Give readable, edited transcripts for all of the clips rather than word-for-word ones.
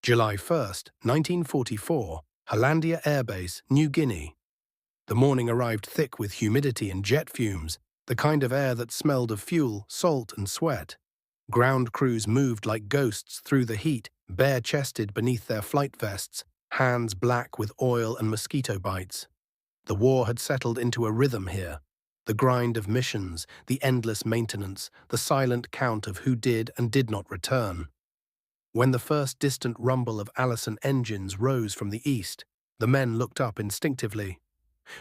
July 1st, 1944, Hollandia Air Base, New Guinea. The morning arrived thick with humidity and jet fumes, the kind of air that smelled of fuel, salt, and sweat. Ground crews moved like ghosts through the heat, bare-chested beneath their flight vests, hands black with oil and mosquito bites. The war had settled into a rhythm here. The grind of missions, the endless maintenance, the silent count of who did and did not return. When the first distant rumble of Allison engines rose from the east, the men looked up instinctively.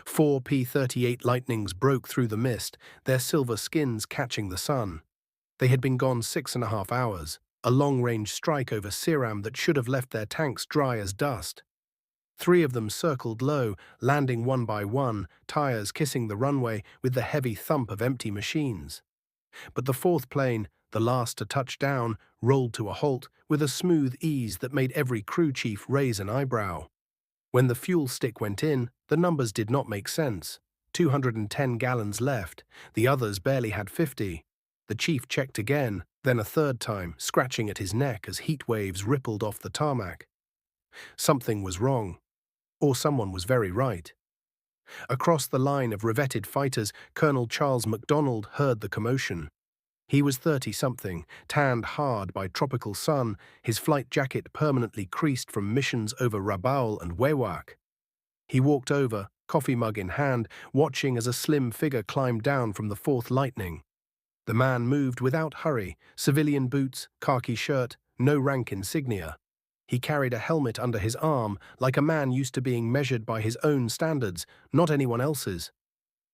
4 P-38 Lightnings broke through the mist, their silver skins catching the sun. They had been gone 6.5 hours, a long-range strike over Siram that should have left their tanks dry as dust. 3 of them circled low, landing one by one, tires kissing the runway with the heavy thump of empty machines. But the 4th plane, the last to touch down, rolled to a halt with a smooth ease that made every crew chief raise an eyebrow. When the fuel stick went in, the numbers did not make sense. 210 gallons left, the others barely had 50. The chief checked again, then a third time, scratching at his neck as heat waves rippled off the tarmac. Something was wrong, or someone was very right. Across the line of revetted fighters, Colonel Charles MacDonald heard the commotion. He was 30-something, tanned hard by tropical sun, his flight jacket permanently creased from missions over Rabaul and Wewak. He walked over, coffee mug in hand, watching as a slim figure climbed down from the 4th Lightning. The man moved without hurry, civilian boots, khaki shirt, no rank insignia. He carried a helmet under his arm, like a man used to being measured by his own standards, not anyone else's.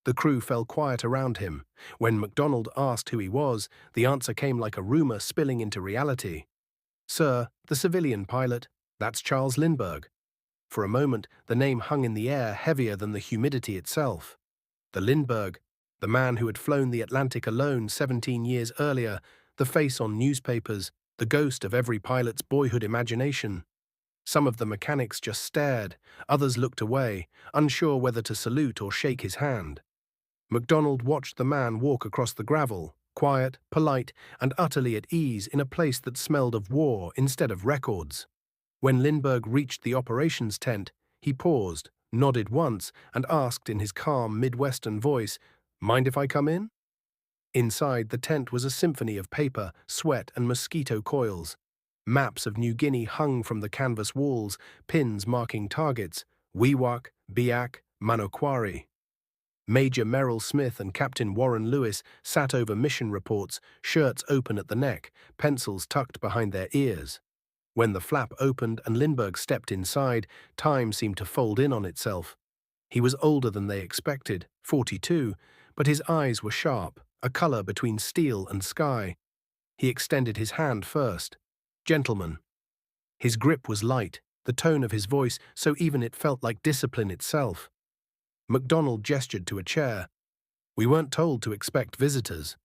The crew fell quiet around him. When MacDonald asked who he was, the answer came like a rumor spilling into reality. "Sir, the civilian pilot, that's Charles Lindbergh." For a moment, the name hung in the air heavier than the humidity itself. The Lindbergh, the man who had flown the Atlantic alone 17 years earlier, the face on newspapers, the ghost of every pilot's boyhood imagination. Some of the mechanics just stared, others looked away, unsure whether to salute or shake his hand. MacDonald watched the man walk across the gravel, quiet, polite, and utterly at ease in a place that smelled of war instead of records. When Lindbergh reached the operations tent, he paused, nodded once, and asked in his calm Midwestern voice, "Mind if I come in?" Inside, the tent was a symphony of paper, sweat, and mosquito coils. Maps of New Guinea hung from the canvas walls, pins marking targets: Wewak, Biak, Manokwari. Major Merrill Smith and Captain Warren Lewis sat over mission reports, shirts open at the neck, pencils tucked behind their ears. When the flap opened and Lindbergh stepped inside, time seemed to fold in on itself. He was older than they expected, 42, but his eyes were sharp, a color between steel and sky. He extended his hand first. "Gentlemen." His grip was light, the tone of his voice so even it felt like discipline itself. MacDonald gestured to a chair. "We weren't told to expect visitors."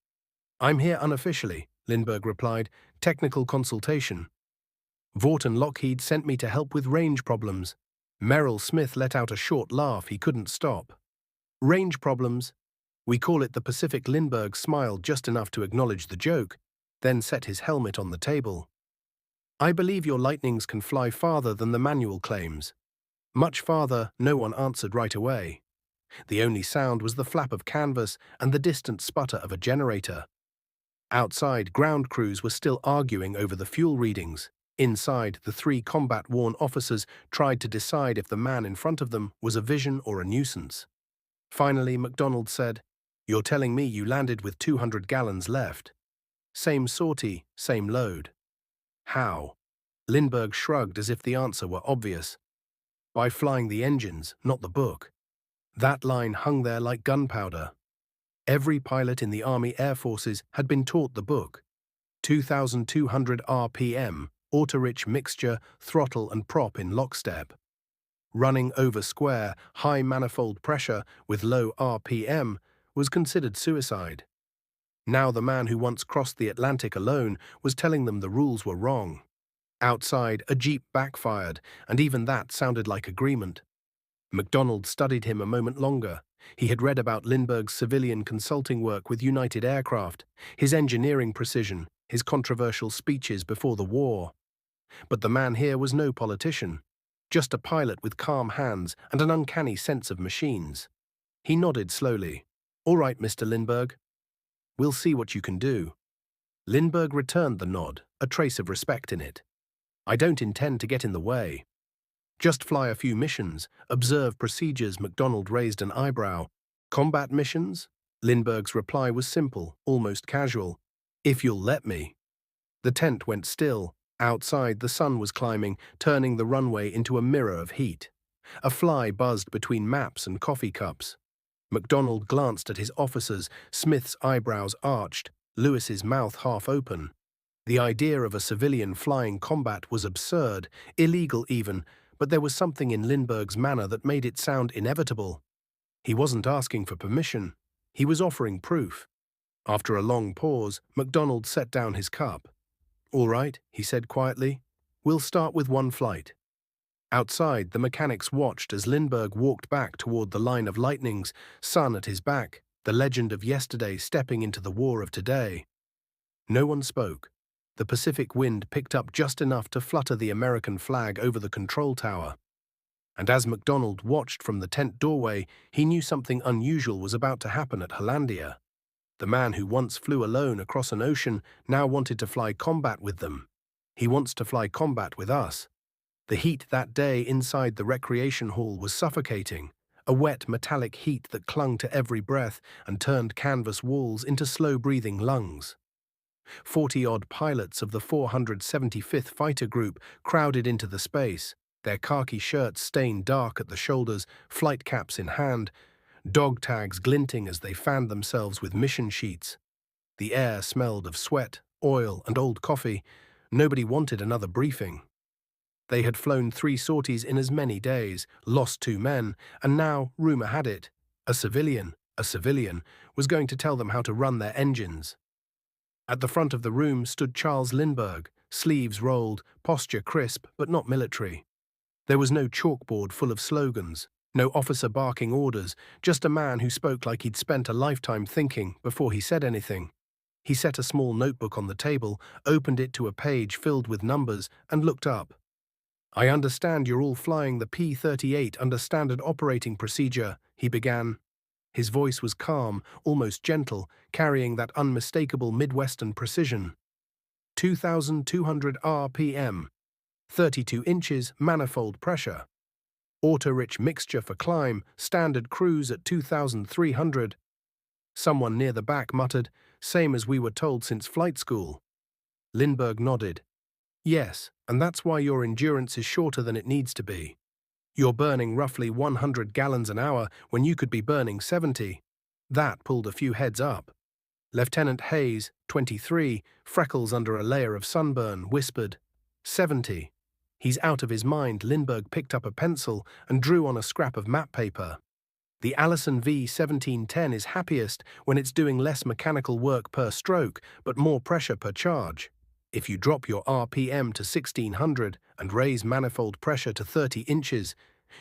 "I'm here unofficially," Lindbergh replied. "Technical consultation. Vaughton Lockheed sent me to help with range problems." Merrill Smith let out a short laugh he couldn't stop. "Range problems? We call it the Pacific." Lindbergh smiled just enough to acknowledge the joke, then set his helmet on the table. "I believe your Lightnings can fly farther than the manual claims." "Much farther," no one answered right away. The only sound was the flap of canvas and the distant sputter of a generator. Outside, ground crews were still arguing over the fuel readings. Inside, the 3 combat-worn officers tried to decide if the man in front of them was a vision or a nuisance. Finally, MacDonald said, "You're telling me you landed with 200 gallons left. Same sortie, same load." "How?" Lindbergh shrugged as if the answer were obvious. "By flying the engines, not the book." That line hung there like gunpowder. Every pilot in the Army Air Forces had been taught the book. 2,200 RPM, auto-rich mixture, throttle and prop in lockstep. Running over square, high manifold pressure with low RPM was considered suicide. Now the man who once crossed the Atlantic alone was telling them the rules were wrong. Outside, a jeep backfired, and even that sounded like agreement. MacDonald studied him a moment longer. He had read about Lindbergh's civilian consulting work with United Aircraft, his engineering precision, his controversial speeches before the war. But the man here was no politician, just a pilot with calm hands and an uncanny sense of machines. He nodded slowly. "All right, Mr. Lindbergh. We'll see what you can do." Lindbergh returned the nod, a trace of respect in it. "I don't intend to get in the way. Just fly a few missions, observe procedures." MacDonald raised an eyebrow. "Combat missions?" Lindbergh's reply was simple, almost casual. "If you'll let me." The tent went still. Outside, the sun was climbing, turning the runway into a mirror of heat. A fly buzzed between maps and coffee cups. MacDonald glanced at his officers, Smith's eyebrows arched, Lewis's mouth half open. The idea of a civilian flying combat was absurd, illegal even, but there was something in Lindbergh's manner that made it sound inevitable. He wasn't asking for permission. He was offering proof. After a long pause, MacDonald set down his cup. "All right," he said quietly. "We'll start with one flight." Outside, the mechanics watched as Lindbergh walked back toward the line of lightnings, sun at his back, the legend of yesterday stepping into the war of today. No one spoke. The Pacific wind picked up just enough to flutter the American flag over the control tower. And as MacDonald watched from the tent doorway, he knew something unusual was about to happen at Hollandia. The man who once flew alone across an ocean now wanted to fly combat with them. He wants to fly combat with us. The heat that day inside the recreation hall was suffocating, a wet metallic heat that clung to every breath and turned canvas walls into slow-breathing lungs. 40-odd pilots of the 475th Fighter Group crowded into the space, their khaki shirts stained dark at the shoulders, flight caps in hand, dog tags glinting as they fanned themselves with mission sheets. The air smelled of sweat, oil, and old coffee. Nobody wanted another briefing. They had flown 3 sorties in as many days, lost 2 men, and now, rumor had it, a civilian, was going to tell them how to run their engines. At the front of the room stood Charles Lindbergh, sleeves rolled, posture crisp but not military. There was no chalkboard full of slogans, no officer barking orders, just a man who spoke like he'd spent a lifetime thinking before he said anything. He set a small notebook on the table, opened it to a page filled with numbers, and looked up. "I understand you're all flying the P-38 under standard operating procedure," he began. His voice was calm, almost gentle, carrying that unmistakable Midwestern precision. 2,200 RPM, 32 inches manifold pressure. Auto-rich mixture for climb, standard cruise at 2,300. Someone near the back muttered, "Same as we were told since flight school." Lindbergh nodded. "Yes, and that's why your endurance is shorter than it needs to be. You're burning roughly 100 gallons an hour when you could be burning 70. That pulled a few heads up. Lieutenant Hayes, 23, freckles under a layer of sunburn, whispered, 70. He's out of his mind. Lindbergh picked up a pencil and drew on a scrap of map paper. The Allison V1710 is happiest when it's doing less mechanical work per stroke, but more pressure per charge. If you drop your RPM to 1600 and raise manifold pressure to 30 inches,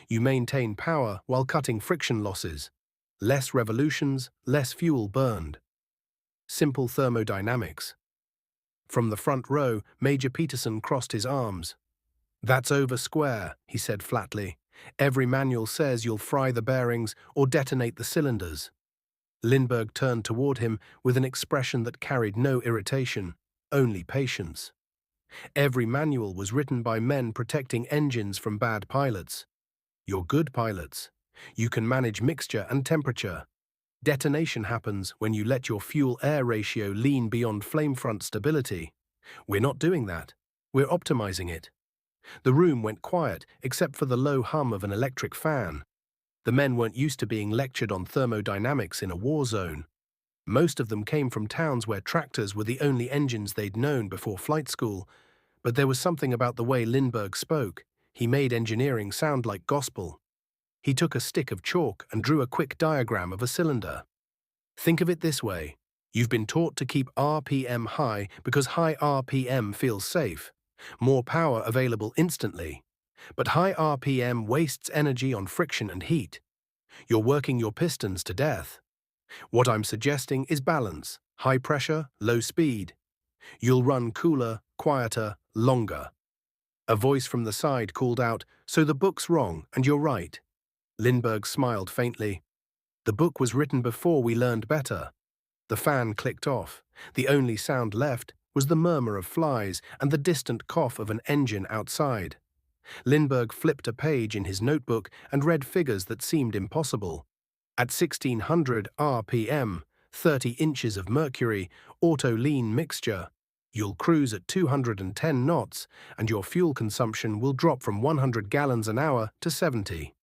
you maintain power while cutting friction losses. Less revolutions, less fuel burned. Simple thermodynamics. From the front row, Major Peterson crossed his arms. "That's over square," he said flatly. "Every manual says you'll fry the bearings or detonate the cylinders." Lindbergh turned toward him with an expression that carried no irritation, only patience. Every manual was written by men protecting engines from bad pilots. You're good pilots. You can manage mixture and temperature. Detonation happens when you let your fuel-air ratio lean beyond flame-front stability. We're not doing that. We're optimizing it. The room went quiet, except for the low hum of an electric fan. The men weren't used to being lectured on thermodynamics in a war zone. Most of them came from towns where tractors were the only engines they'd known before flight school, but there was something about the way Lindbergh spoke. He made engineering sound like gospel. He took a stick of chalk and drew a quick diagram of a cylinder. "Think of it this way. You've been taught to keep RPM high because high RPM feels safe. More power available instantly. But high RPM wastes energy on friction and heat. You're working your pistons to death. What I'm suggesting is balance. High pressure, low speed. You'll run cooler, quieter, longer. A voice from the side called out, "So the book's wrong, and you're right." Lindbergh smiled faintly. "The book was written before we learned better." The fan clicked off. The only sound left was the murmur of flies and the distant cough of an engine outside. Lindbergh flipped a page in his notebook and read figures that seemed impossible. At 1600 RPM, 30 inches of mercury, auto-lean mixture, you'll cruise at 210 knots, and your fuel consumption will drop from 100 gallons an hour to 70.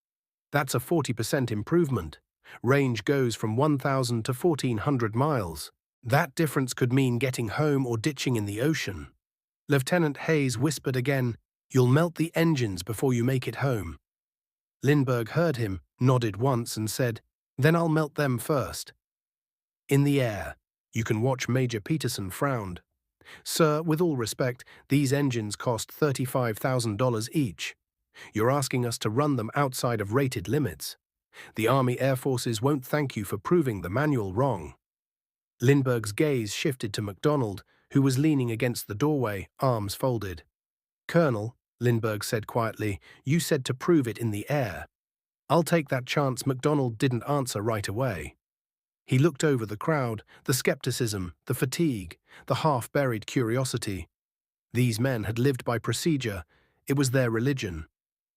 That's a 40% improvement. Range goes from 1,000 to 1,400 miles. That difference could mean getting home or ditching in the ocean. Lieutenant Hayes whispered again, "You'll melt the engines before you make it home." Lindbergh heard him, nodded once and said, "Then I'll melt them first." In the air, you can watch Major Peterson frowned. "Sir, with all respect, these engines cost $35,000 each. You're asking us to run them outside of rated limits. The Army Air Forces won't thank you for proving the manual wrong." Lindbergh's gaze shifted to MacDonald, who was leaning against the doorway, arms folded. "Colonel," Lindbergh said quietly, "you said to prove it in the air." "I'll take that chance." MacDonald didn't answer right away. He looked over the crowd, the skepticism, the fatigue, the half-buried curiosity. These men had lived by procedure. It was their religion.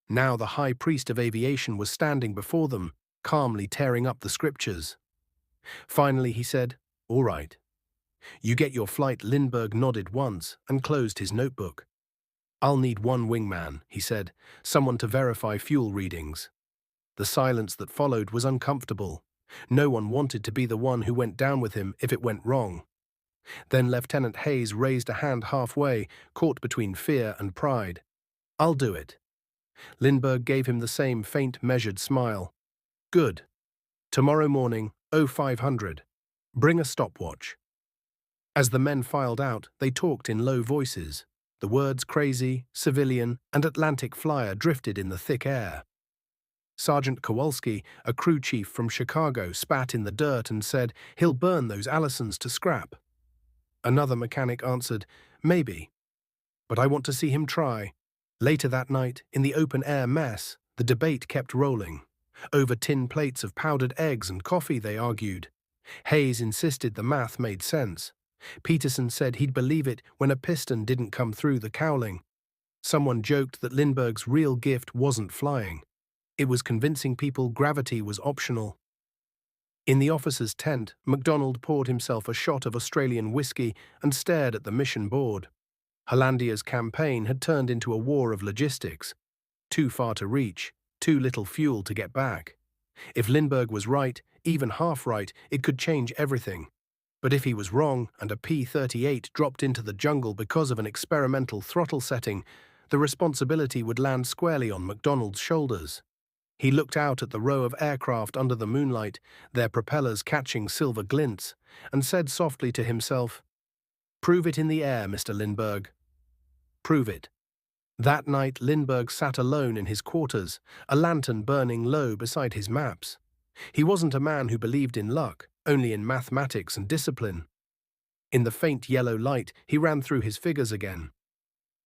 Now the high priest of aviation was standing before them, calmly tearing up the scriptures. Finally he said, "All right. You get your flight." Lindbergh nodded once and closed his notebook. "I'll need one wingman," he said, "someone to verify fuel readings." The silence that followed was uncomfortable. No one wanted to be the one who went down with him if it went wrong. Then Lieutenant Hayes raised a hand halfway, caught between fear and pride. "I'll do it." Lindbergh gave him the same faint, measured smile. "Good. Tomorrow morning, 0500. Bring a stopwatch." As the men filed out, they talked in low voices. The words crazy, civilian, and Atlantic flyer drifted in the thick air. Sergeant Kowalski, a crew chief from Chicago, spat in the dirt and said, "He'll burn those Allisons to scrap." Another mechanic answered, "Maybe. But I want to see him try." Later that night, in the open-air mess, the debate kept rolling. Over tin plates of powdered eggs and coffee, they argued. Hayes insisted the math made sense. Peterson said he'd believe it when a piston didn't come through the cowling. Someone joked that Lindbergh's real gift wasn't flying. It was convincing people gravity was optional. In the officer's tent, MacDonald poured himself a shot of Australian whiskey and stared at the mission board. Hollandia's campaign had turned into a war of logistics. Too far to reach, too little fuel to get back. If Lindbergh was right, even half right, it could change everything. But if he was wrong and a P-38 dropped into the jungle because of an experimental throttle setting, the responsibility would land squarely on MacDonald's shoulders. He looked out at the row of aircraft under the moonlight, their propellers catching silver glints, and said softly to himself, "Prove it in the air, Mr. Lindbergh. Prove it." That night, Lindbergh sat alone in his quarters, a lantern burning low beside his maps. He wasn't a man who believed in luck, only in mathematics and discipline. In the faint yellow light, he ran through his figures again.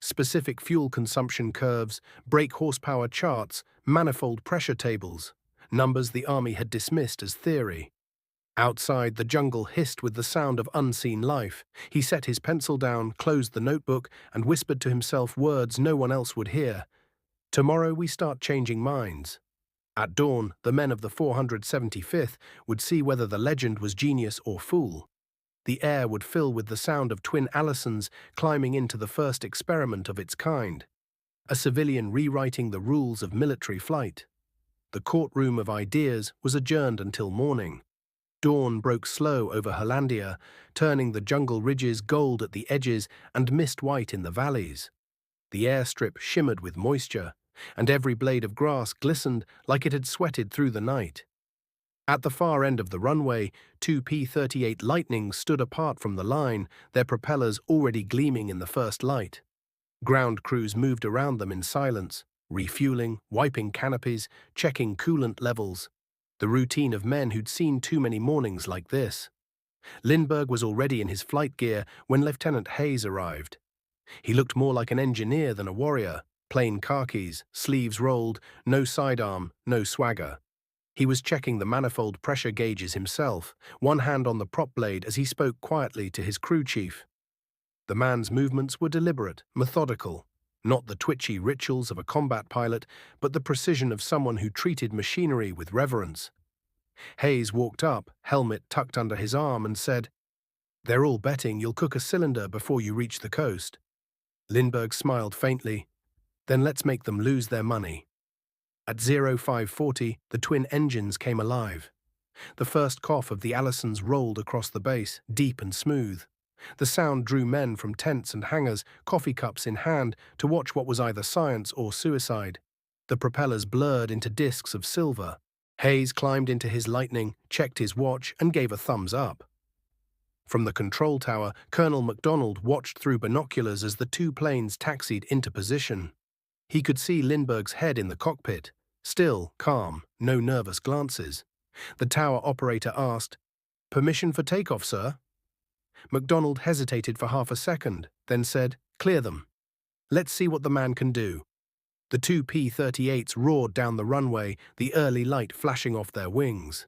Specific fuel consumption curves, brake horsepower charts, manifold pressure tables, numbers the Army had dismissed as theory. Outside, the jungle hissed with the sound of unseen life. He set his pencil down, closed the notebook, and whispered to himself words no one else would hear. "Tomorrow we start changing minds." At dawn, the men of the 475th would see whether the legend was genius or fool. The air would fill with the sound of twin Allisons climbing into the first experiment of its kind. A civilian rewriting the rules of military flight. The courtroom of ideas was adjourned until morning. Dawn broke slow over Hollandia, turning the jungle ridges gold at the edges and mist white in the valleys. The airstrip shimmered with moisture, and every blade of grass glistened like it had sweated through the night. At the far end of the runway, two P-38 Lightnings stood apart from the line, their propellers already gleaming in the first light. Ground crews moved around them in silence, refueling, wiping canopies, checking coolant levels. The routine of men who'd seen too many mornings like this. Lindbergh was already in his flight gear when Lieutenant Hayes arrived. He looked more like an engineer than a warrior, plain khakis, sleeves rolled, no sidearm, no swagger. He was checking the manifold pressure gauges himself, one hand on the prop blade as he spoke quietly to his crew chief. The man's movements were deliberate, methodical, not the twitchy rituals of a combat pilot, but the precision of someone who treated machinery with reverence. Hayes walked up, helmet tucked under his arm, and said, "They're all betting you'll cook a cylinder before you reach the coast." Lindbergh smiled faintly. "Then let's make them lose their money." At 0540, the twin engines came alive. The first cough of the Allisons rolled across the base, deep and smooth. The sound drew men from tents and hangars, coffee cups in hand, to watch what was either science or suicide. The propellers blurred into discs of silver. Hayes climbed into his Lightning, checked his watch, and gave a thumbs up. From the control tower, Colonel MacDonald watched through binoculars as the two planes taxied into position. He could see Lindbergh's head in the cockpit, still, calm, no nervous glances. The tower operator asked, "Permission for takeoff, sir?" MacDonald hesitated for half a second, then said, "Clear them. Let's see what the man can do." The two P-38s roared down the runway, the early light flashing off their wings.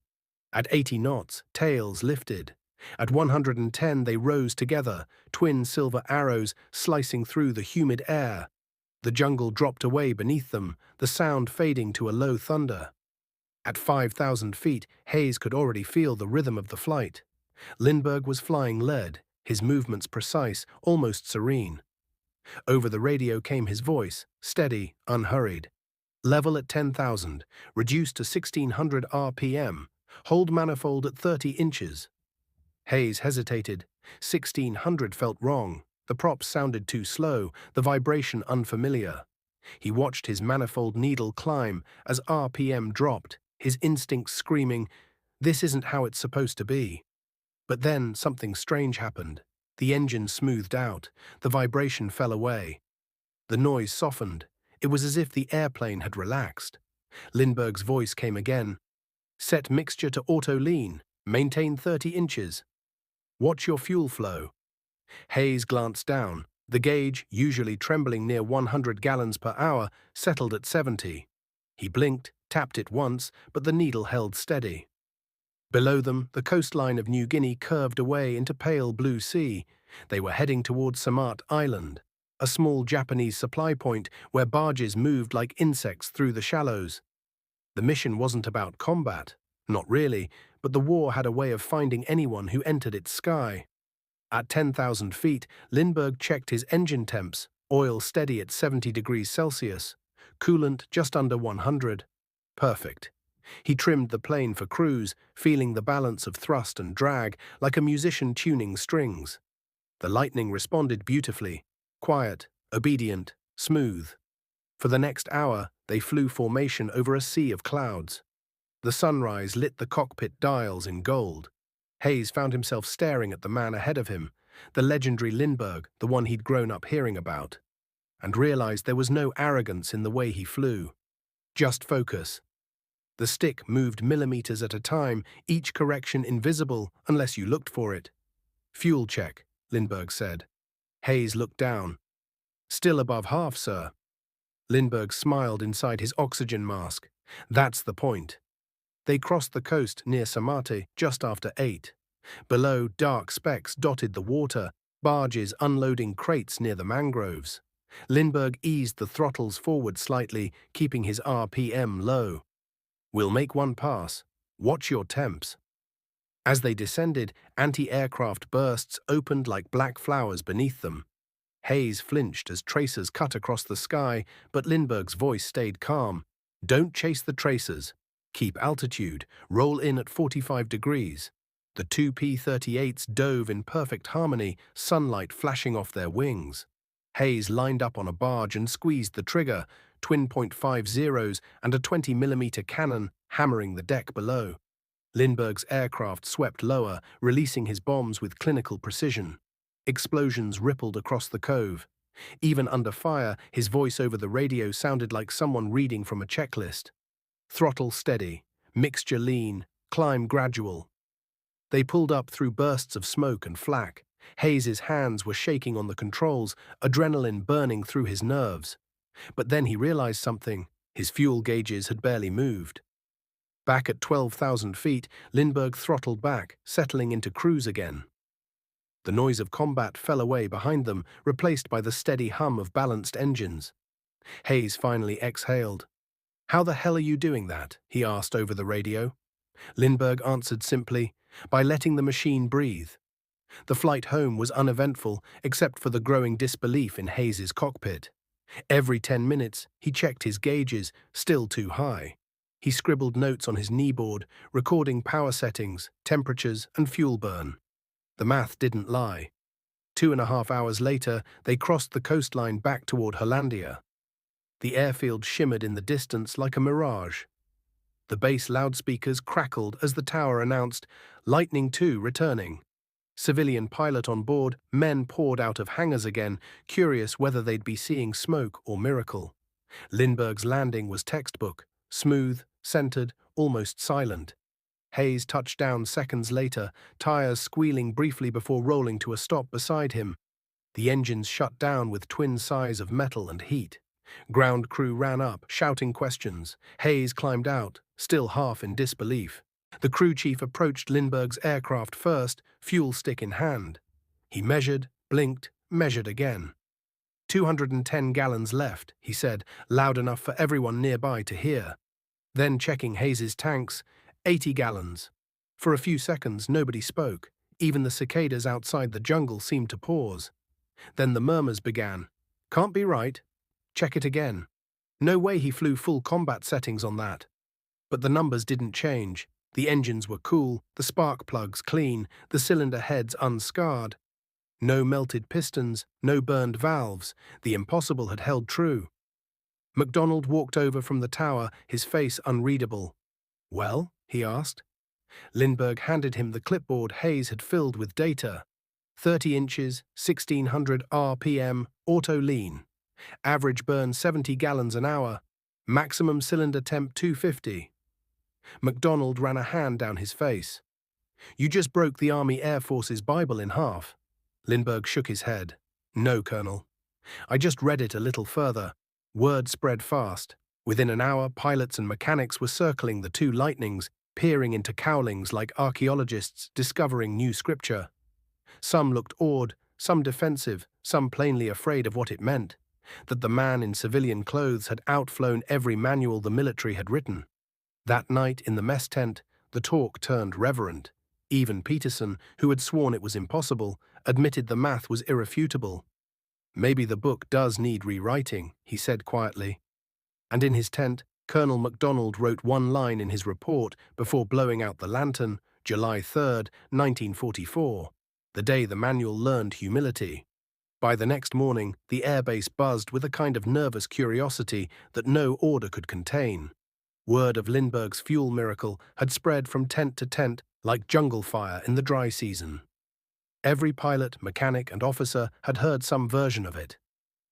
At 80 knots, tails lifted. At 110, they rose together, twin silver arrows slicing through the humid air. The jungle dropped away beneath them, the sound fading to a low thunder. At 5,000 feet, Hayes could already feel the rhythm of the flight. Lindbergh was flying lead, his movements precise, almost serene. Over the radio came his voice, steady, unhurried. "Level at 10,000, reduced to 1600 RPM. Hold manifold at 30 inches. Hayes hesitated. 1600 felt wrong. The props sounded too slow, the vibration unfamiliar. He watched his manifold needle climb as RPM dropped, his instincts screaming, "This isn't how it's supposed to be." But then something strange happened. The engine smoothed out, the vibration fell away. The noise softened. It was as if the airplane had relaxed. Lindbergh's voice came again. "Set mixture to auto lean. Maintain 30 inches. Watch your fuel flow." Hayes glanced down. The gauge, usually trembling near 100 gallons per hour, settled at 70. He blinked, tapped it once, but the needle held steady. Below them, the coastline of New Guinea curved away into pale blue sea. They were heading towards Samat Island, a small Japanese supply point where barges moved like insects through the shallows. The mission wasn't about combat, not really, but the war had a way of finding anyone who entered its sky. At 10,000 feet, Lindbergh checked his engine temps, oil steady at 70 degrees Celsius, coolant just under 100. Perfect. He trimmed the plane for cruise, feeling the balance of thrust and drag like a musician tuning strings. The Lightning responded beautifully, quiet, obedient, smooth. For the next hour, they flew formation over a sea of clouds. The sunrise lit the cockpit dials in gold. Hayes found himself staring at the man ahead of him, the legendary Lindbergh, the one he'd grown up hearing about, and realized there was no arrogance in the way he flew. Just focus. The stick moved millimeters at a time, each correction invisible unless you looked for it. "Fuel check," Lindbergh said. Hayes looked down. "Still above half, sir." Lindbergh smiled inside his oxygen mask. "That's the point." They crossed the coast near Samate just after 8. Below, dark specks dotted the water, barges unloading crates near the mangroves. Lindbergh eased the throttles forward slightly, keeping his RPM low. "We'll make one pass. Watch your temps." As they descended, anti-aircraft bursts opened like black flowers beneath them. Hayes flinched as tracers cut across the sky, but Lindbergh's voice stayed calm. "Don't chase the tracers. Keep altitude. Roll in at 45 degrees. The two P-38s dove in perfect harmony, sunlight flashing off their wings. Hayes lined up on a barge and squeezed the trigger, twin .50s and a 20mm cannon hammering the deck below. Lindbergh's aircraft swept lower, releasing his bombs with clinical precision. Explosions rippled across the cove. Even under fire, his voice over the radio sounded like someone reading from a checklist. Throttle steady, mixture lean, climb gradual. They pulled up through bursts of smoke and flak. Hayes's hands were shaking on the controls, adrenaline burning through his nerves. But then he realized something. His fuel gauges had barely moved. Back at 12,000 feet, Lindbergh throttled back, settling into cruise again. The noise of combat fell away behind them, replaced by the steady hum of balanced engines. Hayes finally exhaled. "How the hell are you doing that?" he asked over the radio. Lindbergh answered simply, "By letting the machine breathe." The flight home was uneventful, except for the growing disbelief in Hayes's cockpit. Every 10 minutes, he checked his gauges, still too high. He scribbled notes on his kneeboard, recording power settings, temperatures, and fuel burn. The math didn't lie. 2.5 hours later, they crossed the coastline back toward Hollandia. The airfield shimmered in the distance like a mirage. The base loudspeakers crackled as the tower announced, "Lightning II returning." Civilian pilot on board, men poured out of hangars again, curious whether they'd be seeing smoke or miracle. Lindbergh's landing was textbook, smooth, centered, almost silent. Hayes touched down seconds later, tires squealing briefly before rolling to a stop beside him. The engines shut down with twin sighs of metal and heat. Ground crew ran up, shouting questions. Hayes climbed out, still half in disbelief. The crew chief approached Lindbergh's aircraft first, fuel stick in hand. He measured, blinked, measured again. 210 gallons left, he said, loud enough for everyone nearby to hear. Then checking Hayes's tanks, 80 gallons. For a few seconds, nobody spoke. Even the cicadas outside the jungle seemed to pause. Then the murmurs began. "Can't be right. Check it again." No way he flew full combat settings on that. But the numbers didn't change. The engines were cool, the spark plugs clean, the cylinder heads unscarred. No melted pistons, no burned valves. The impossible had held true. MacDonald walked over from the tower, his face unreadable. "Well?" he asked. Lindbergh handed him the clipboard Hayes had filled with data. 30 inches, 1600 RPM, auto lean. Average burn 70 gallons an hour. Maximum cylinder temp 250. MacDonald ran a hand down his face. "You just broke the Army Air Force's Bible in half." Lindbergh shook his head. "No, Colonel. I just read it a little further." Word spread fast. Within an hour, pilots and mechanics were circling the two lightnings, peering into cowlings like archaeologists discovering new scripture. Some looked awed, some defensive, some plainly afraid of what it meant, that the man in civilian clothes had outflown every manual the military had written. That night in the mess tent, the talk turned reverent. Even Peterson, who had sworn it was impossible, admitted the math was irrefutable. "Maybe the book does need rewriting," he said quietly. And in his tent, Colonel MacDonald wrote one line in his report before blowing out the lantern, July 3rd, 1944, the day the manual learned humility. By the next morning, the airbase buzzed with a kind of nervous curiosity that no order could contain. Word of Lindbergh's fuel miracle had spread from tent to tent like jungle fire in the dry season. Every pilot, mechanic, and officer had heard some version of it,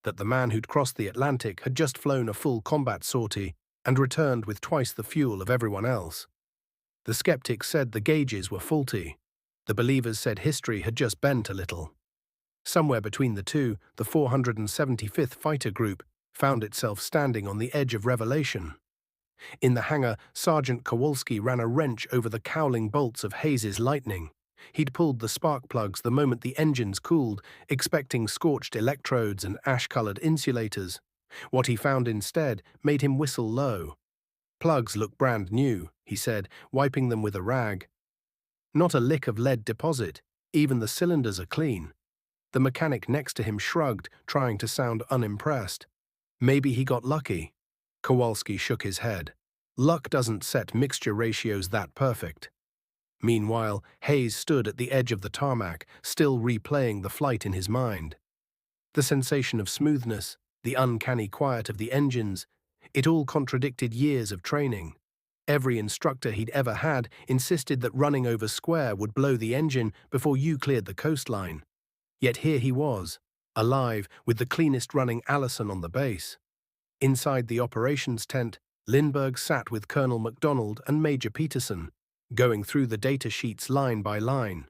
that the man who'd crossed the Atlantic had just flown a full combat sortie and returned with twice the fuel of everyone else. The skeptics said the gauges were faulty. The believers said history had just bent a little. Somewhere between the two, the 475th Fighter Group found itself standing on the edge of revelation. In the hangar, Sergeant Kowalski ran a wrench over the cowling bolts of Hayes's Lightning. He'd pulled the spark plugs the moment the engines cooled, expecting scorched electrodes and ash-colored insulators. What he found instead made him whistle low. "Plugs look brand new," he said, wiping them with a rag. "Not a lick of lead deposit. Even the cylinders are clean." The mechanic next to him shrugged, trying to sound unimpressed. "Maybe he got lucky." Kowalski shook his head. "Luck doesn't set mixture ratios that perfect." Meanwhile, Hayes stood at the edge of the tarmac, still replaying the flight in his mind. The sensation of smoothness, the uncanny quiet of the engines, it all contradicted years of training. Every instructor he'd ever had insisted that running over square would blow the engine before you cleared the coastline. Yet here he was, alive, with the cleanest running Allison on the base. Inside the operations tent, Lindbergh sat with Colonel MacDonald and Major Peterson, going through the data sheets line by line.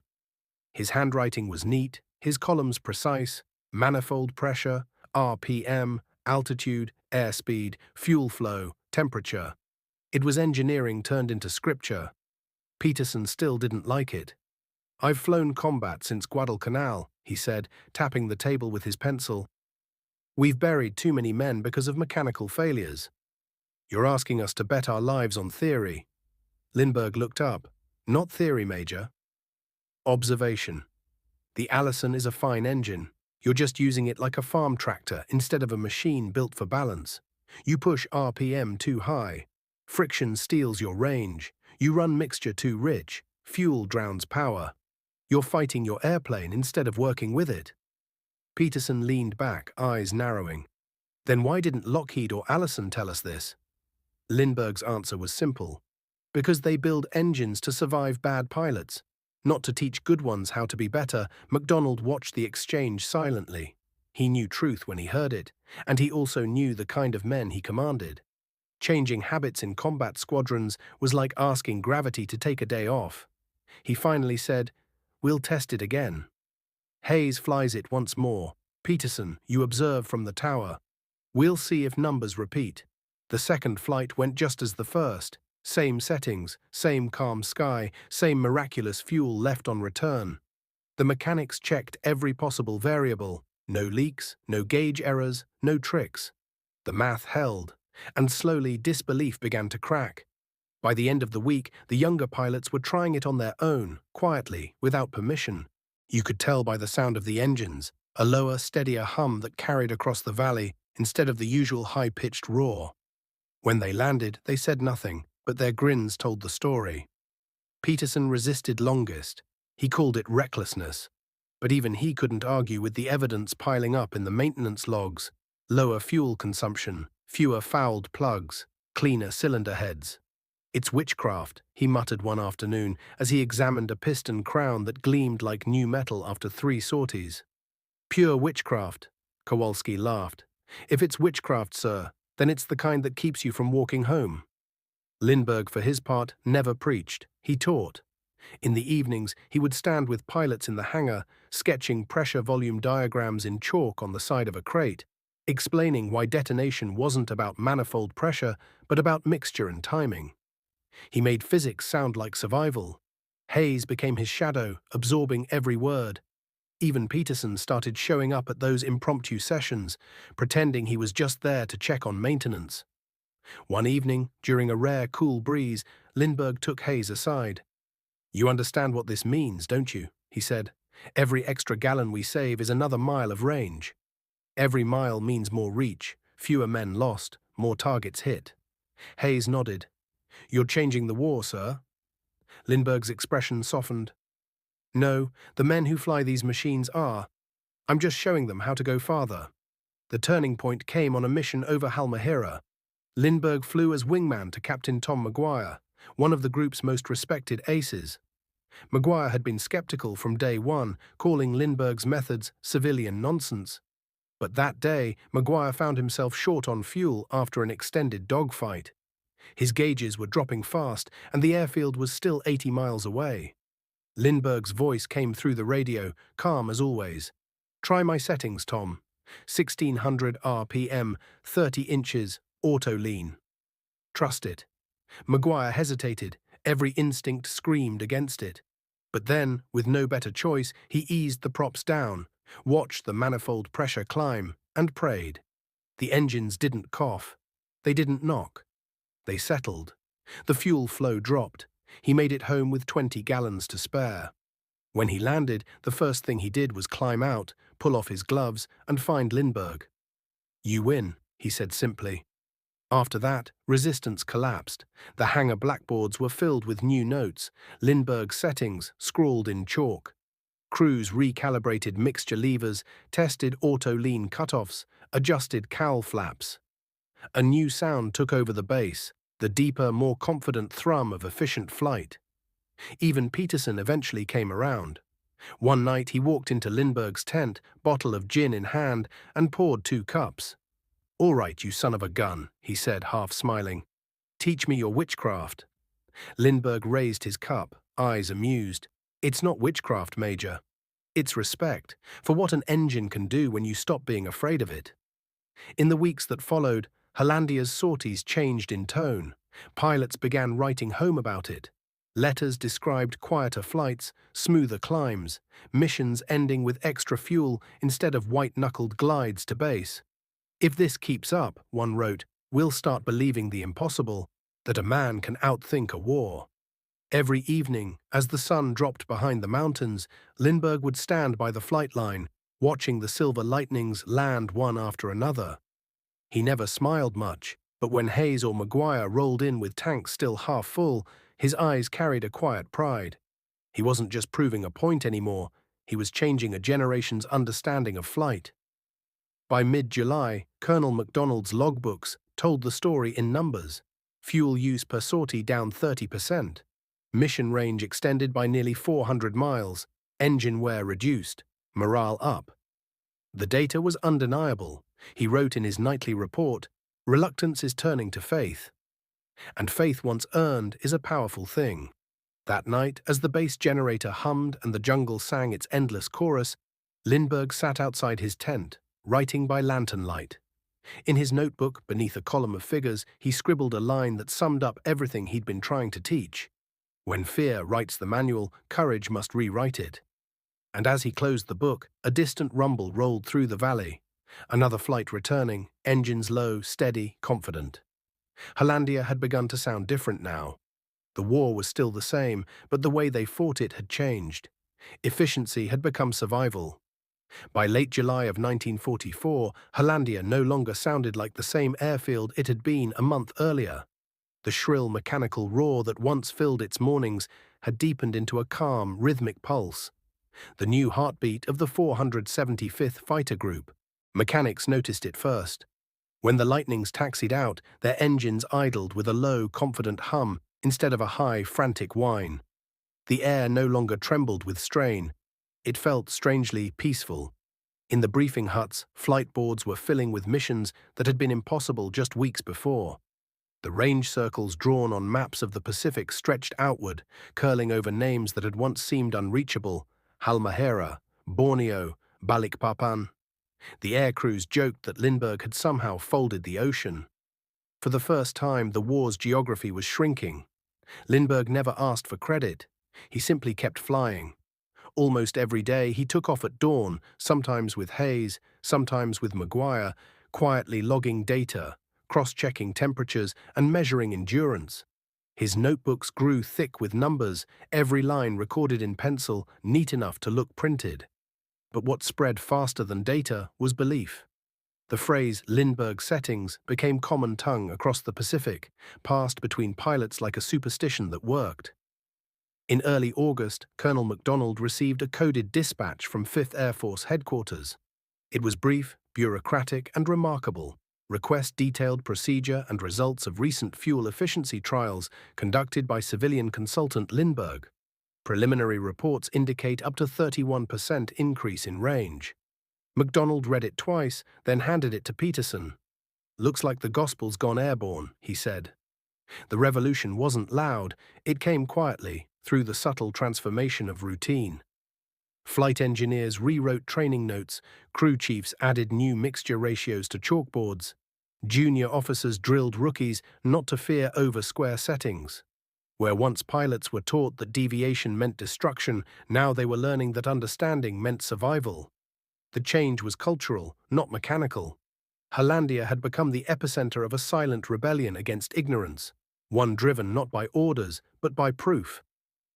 His handwriting was neat, his columns precise, manifold pressure, RPM, altitude, airspeed, fuel flow, temperature. It was engineering turned into scripture. Peterson still didn't like it. "I've flown combat since Guadalcanal," he said, tapping the table with his pencil. "We've buried too many men because of mechanical failures. You're asking us to bet our lives on theory." Lindbergh looked up. "Not theory, Major. Observation. The Allison is a fine engine. You're just using it like a farm tractor instead of a machine built for balance. You push RPM too high. Friction steals your range. You run mixture too rich. Fuel drowns power. You're fighting your airplane instead of working with it." Peterson leaned back, eyes narrowing. "Then why didn't Lockheed or Allison tell us this?" Lindbergh's answer was simple. "Because they build engines to survive bad pilots. Not to teach good ones how to be better." MacDonald watched the exchange silently. He knew truth when he heard it, and he also knew the kind of men he commanded. Changing habits in combat squadrons was like asking gravity to take a day off. He finally said, "We'll test it again. Hayes flies it once more. Peterson, you observe from the tower. We'll see if numbers repeat." The second flight went just as the first. Same settings, same calm sky, same miraculous fuel left on return. The mechanics checked every possible variable. No leaks, no gauge errors, no tricks. The math held, and slowly disbelief began to crack. By the end of the week, the younger pilots were trying it on their own, quietly, without permission. You could tell by the sound of the engines, a lower, steadier hum that carried across the valley instead of the usual high-pitched roar. When they landed, they said nothing, but their grins told the story. Peterson resisted longest. He called it recklessness. But even he couldn't argue with the evidence piling up in the maintenance logs. Lower fuel consumption, fewer fouled plugs, cleaner cylinder heads. "It's witchcraft," he muttered one afternoon as he examined a piston crown that gleamed like new metal after 3 sorties. "Pure witchcraft," Kowalski laughed. "If it's witchcraft, sir, then it's the kind that keeps you from walking home." Lindbergh, for his part, never preached. He taught. In the evenings, he would stand with pilots in the hangar, sketching pressure-volume diagrams in chalk on the side of a crate, explaining why detonation wasn't about manifold pressure, but about mixture and timing. He made physics sound like survival. Hayes became his shadow, absorbing every word. Even Peterson started showing up at those impromptu sessions, pretending he was just there to check on maintenance. One evening, during a rare cool breeze, Lindbergh took Hayes aside. "You understand what this means, don't you?" he said. "Every extra gallon we save is another mile of range. Every mile means more reach, fewer men lost, more targets hit." Hayes nodded. "You're changing the war, sir?" Lindbergh's expression softened. "No, the men who fly these machines are. I'm just showing them how to go farther." The turning point came on a mission over Halmahera. Lindbergh flew as wingman to Captain Tom Maguire, one of the group's most respected aces. Maguire had been skeptical from day one, calling Lindbergh's methods civilian nonsense. But that day, Maguire found himself short on fuel after an extended dogfight. His gauges were dropping fast, and the airfield was still 80 miles away. Lindbergh's voice came through the radio, calm as always. "Try my settings, Tom. 1600 RPM, 30 inches, auto lean. Trust it." Maguire hesitated. Every instinct screamed against it. But then, with no better choice, he eased the props down, watched the manifold pressure climb, and prayed. The engines didn't cough. They didn't knock. They settled. The fuel flow dropped. He made it home with 20 gallons to spare. When he landed, the first thing he did was climb out, pull off his gloves, and find Lindbergh. "You win," he said simply. After that, resistance collapsed. The hangar blackboards were filled with new notes, Lindbergh's settings scrawled in chalk. Crews recalibrated mixture levers, tested auto-lean cutoffs, adjusted cowl flaps. A new sound took over the bass, the deeper, more confident thrum of efficient flight. Even Peterson eventually came around. One night he walked into Lindbergh's tent, bottle of gin in hand, and poured 2 cups. "All right, you son of a gun," he said, half smiling. "Teach me your witchcraft." Lindbergh raised his cup, eyes amused. "It's not witchcraft, Major. It's respect for what an engine can do when you stop being afraid of it. In the weeks that followed, Hollandia's sorties changed in tone. Pilots began writing home about it. Letters described quieter flights, smoother climbs, missions ending with extra fuel instead of white-knuckled glides to base. If this keeps up, one wrote, we'll start believing the impossible, that a man can outthink a war. Every evening, as the sun dropped behind the mountains, Lindbergh would stand by the flight line, watching the silver lightnings land one after another. He never smiled much, but when Hayes or Maguire rolled in with tanks still half full, his eyes carried a quiet pride. He wasn't just proving a point anymore, he was changing a generation's understanding of flight. By mid-July, Colonel MacDonald's logbooks told the story in numbers. Fuel use per sortie down 30%. Mission range extended by nearly 400 miles. Engine wear reduced. Morale up. The data was undeniable. He wrote in his nightly report, "Reluctance is turning to faith." And faith once earned is a powerful thing. That night, as the base generator hummed and the jungle sang its endless chorus, Lindbergh sat outside his tent, writing by lantern light. In his notebook, beneath a column of figures, he scribbled a line that summed up everything he'd been trying to teach. When fear writes the manual, courage must rewrite it. And as he closed the book, a distant rumble rolled through the valley. Another flight returning, engines low, steady, confident. Hollandia had begun to sound different now. The war was still the same, but the way they fought it had changed. Efficiency had become survival. By late July of 1944, Hollandia no longer sounded like the same airfield it had been a month earlier. The shrill mechanical roar that once filled its mornings had deepened into a calm, rhythmic pulse. The new heartbeat of the 475th Fighter Group. Mechanics noticed it first. When the Lightnings taxied out, their engines idled with a low, confident hum instead of a high, frantic whine. The air no longer trembled with strain. It felt strangely peaceful. In the briefing huts, flight boards were filling with missions that had been impossible just weeks before. The range circles drawn on maps of the Pacific stretched outward, curling over names that had once seemed unreachable: Halmahera, Borneo, Balikpapan. The air crews joked that Lindbergh had somehow folded the ocean. For the first time, the war's geography was shrinking. Lindbergh never asked for credit. He simply kept flying. Almost every day, he took off at dawn, sometimes with Hayes, sometimes with Maguire, quietly logging data, cross-checking temperatures, and measuring endurance. His notebooks grew thick with numbers, every line recorded in pencil, neat enough to look printed. But what spread faster than data was belief. The phrase Lindbergh settings became common tongue across the Pacific, passed between pilots like a superstition that worked. In early August, Colonel MacDonald received a coded dispatch from 5th Air Force headquarters. It was brief, bureaucratic, and remarkable. Request detailed procedure and results of recent fuel efficiency trials conducted by civilian consultant Lindbergh. Preliminary reports indicate up to 31% increase in range. MacDonald read it twice, then handed it to Peterson. "Looks like the gospel's gone airborne," he said. The revolution wasn't loud, it came quietly, through the subtle transformation of routine. Flight engineers rewrote training notes, crew chiefs added new mixture ratios to chalkboards. Junior officers drilled rookies not to fear over-square settings. Where once pilots were taught that deviation meant destruction, now they were learning that understanding meant survival. The change was cultural, not mechanical. Hollandia had become the epicenter of a silent rebellion against ignorance, one driven not by orders, but by proof.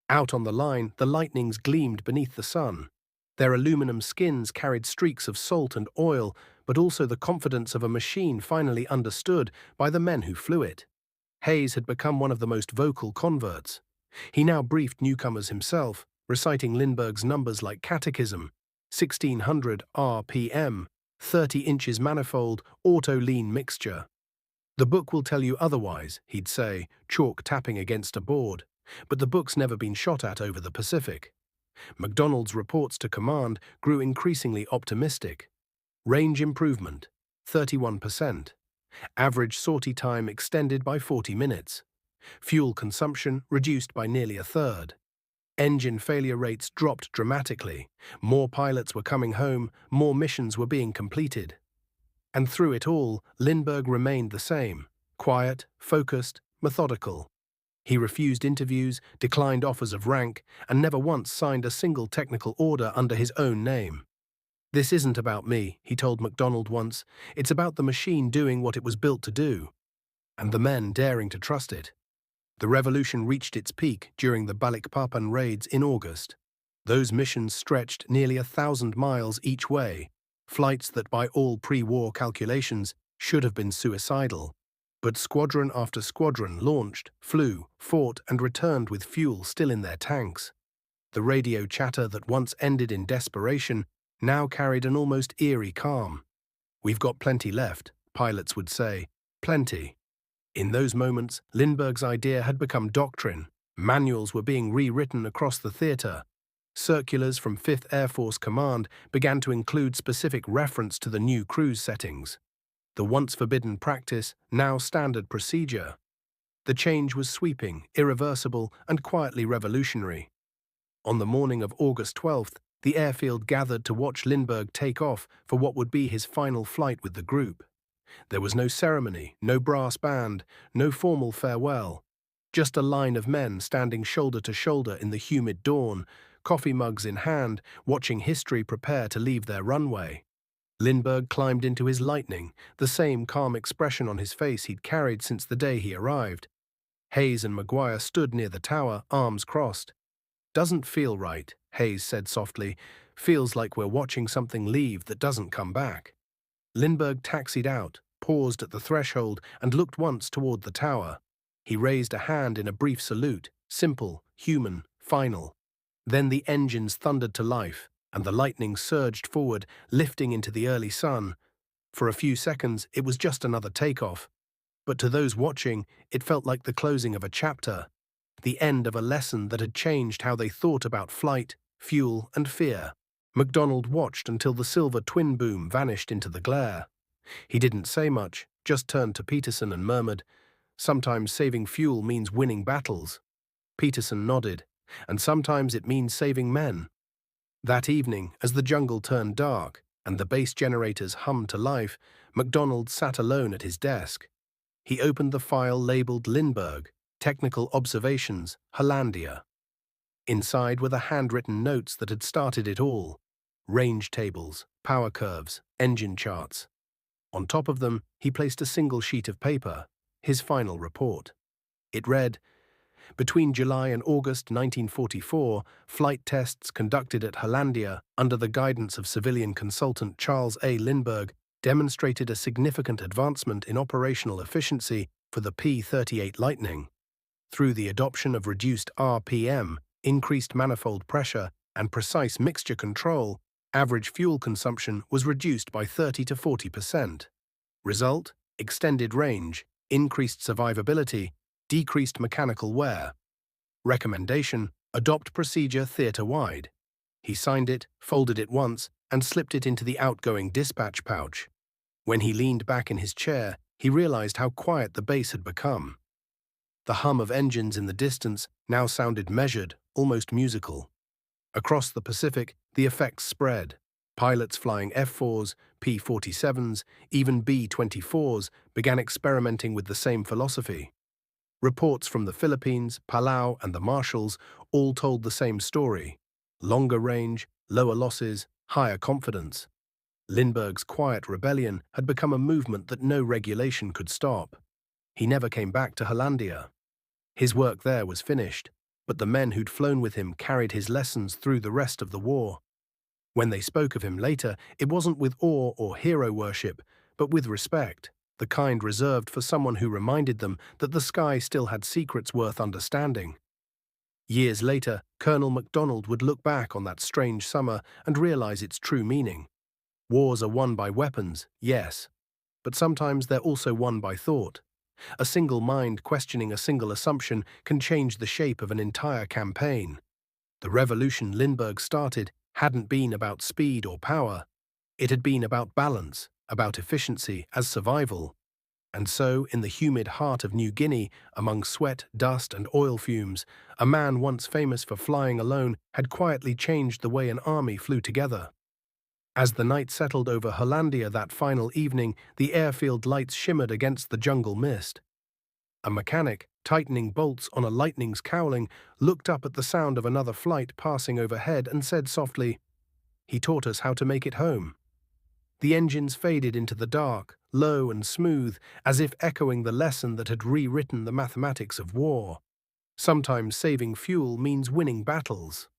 Out on the line, the Lightnings gleamed beneath the sun. Their aluminum skins carried streaks of salt and oil, but also the confidence of a machine finally understood by the men who flew it. Hayes had become one of the most vocal converts. He now briefed newcomers himself, reciting Lindbergh's numbers like catechism: 1600 RPM, 30 inches manifold, auto-lean mixture. "The book will tell you otherwise," he'd say, chalk tapping against a board. But the book's never been shot at over the Pacific. MacDonald's reports to command grew increasingly optimistic. Range improvement, 31%. Average sortie time extended by 40 minutes. Fuel consumption reduced by nearly a third. Engine failure rates dropped dramatically. More pilots were coming home, more missions were being completed. And through it all, Lindbergh remained the same: quiet, focused, methodical. He refused interviews, declined offers of rank, and never once signed a single technical order under his own name. "This isn't about me," he told MacDonald once. "It's about the machine doing what it was built to do, and the men daring to trust it." The revolution reached its peak during the Balikpapan raids in August. Those missions stretched nearly 1,000 miles each way, flights that by all pre-war calculations should have been suicidal. But squadron after squadron launched, flew, fought, and returned with fuel still in their tanks. The radio chatter that once ended in desperation now carried an almost eerie calm. "We've got plenty left," pilots would say. Plenty. In those moments, Lindbergh's idea had become doctrine. Manuals were being rewritten across the theater. Circulars from 5th Air Force Command began to include specific reference to the new cruise settings. The once forbidden practice, now standard procedure. The change was sweeping, irreversible, and quietly revolutionary. On the morning of August 12th, the airfield gathered to watch Lindbergh take off for what would be his final flight with the group. There was no ceremony, no brass band, no formal farewell. Just a line of men standing shoulder to shoulder in the humid dawn, coffee mugs in hand, watching history prepare to leave their runway. Lindbergh climbed into his Lightning, the same calm expression on his face he'd carried since the day he arrived. Hayes and Maguire stood near the tower, arms crossed. "Doesn't feel right," Hayes said softly. "Feels like we're watching something leave that doesn't come back." Lindbergh taxied out, paused at the threshold, and looked once toward the tower. He raised a hand in a brief salute, simple, human, final. Then the engines thundered to life, and the Lightning surged forward, lifting into the early sun. For a few seconds, it was just another takeoff. But to those watching, it felt like the closing of a chapter, the end of a lesson that had changed how they thought about flight, fuel, and fear. MacDonald watched until the silver twin boom vanished into the glare. He didn't say much, just turned to Peterson and murmured, "Sometimes saving fuel means winning battles." Peterson nodded, "And sometimes it means saving men." That evening, as the jungle turned dark and the base generators hummed to life, MacDonald sat alone at his desk. He opened the file labeled Lindbergh, Technical Observations, Hollandia. Inside were the handwritten notes that had started it all: range tables, power curves, engine charts. On top of them, he placed a single sheet of paper, his final report. It read, "Between July and August 1944, flight tests conducted at Hollandia under the guidance of civilian consultant Charles A. Lindbergh demonstrated a significant advancement in operational efficiency for the P-38 Lightning. Through the adoption of reduced RPM, increased manifold pressure, and precise mixture control, average fuel consumption was reduced by 30 to 40%. Result: extended range, increased survivability, decreased mechanical wear. Recommendation: adopt procedure theater-wide." He signed it, folded it once, and slipped it into the outgoing dispatch pouch. When he leaned back in his chair, he realized how quiet the base had become. The hum of engines in the distance now sounded measured, almost musical. Across the Pacific, the effects spread. Pilots flying F-4s, P-47s, even B-24s began experimenting with the same philosophy. Reports from the Philippines, Palau, and the Marshalls all told the same story: longer range, lower losses, higher confidence. Lindbergh's quiet rebellion had become a movement that no regulation could stop. He never came back to Hollandia. His work there was finished, but the men who'd flown with him carried his lessons through the rest of the war. When they spoke of him later, it wasn't with awe or hero worship, but with respect, the kind reserved for someone who reminded them that the sky still had secrets worth understanding. Years later, Colonel MacDonald would look back on that strange summer and realize its true meaning. Wars are won by weapons, yes, but sometimes they're also won by thought. A single mind questioning a single assumption can change the shape of an entire campaign. The revolution Lindbergh started hadn't been about speed or power. It had been about balance, about efficiency as survival. And so, in the humid heart of New Guinea, among sweat, dust, and oil fumes, a man once famous for flying alone had quietly changed the way an army flew together. As the night settled over Hollandia that final evening, the airfield lights shimmered against the jungle mist. A mechanic, tightening bolts on a lightning's cowling, looked up at the sound of another flight passing overhead and said softly, "He taught us how to make it home." The engines faded into the dark, low and smooth, as if echoing the lesson that had rewritten the mathematics of war. Sometimes saving fuel means winning battles.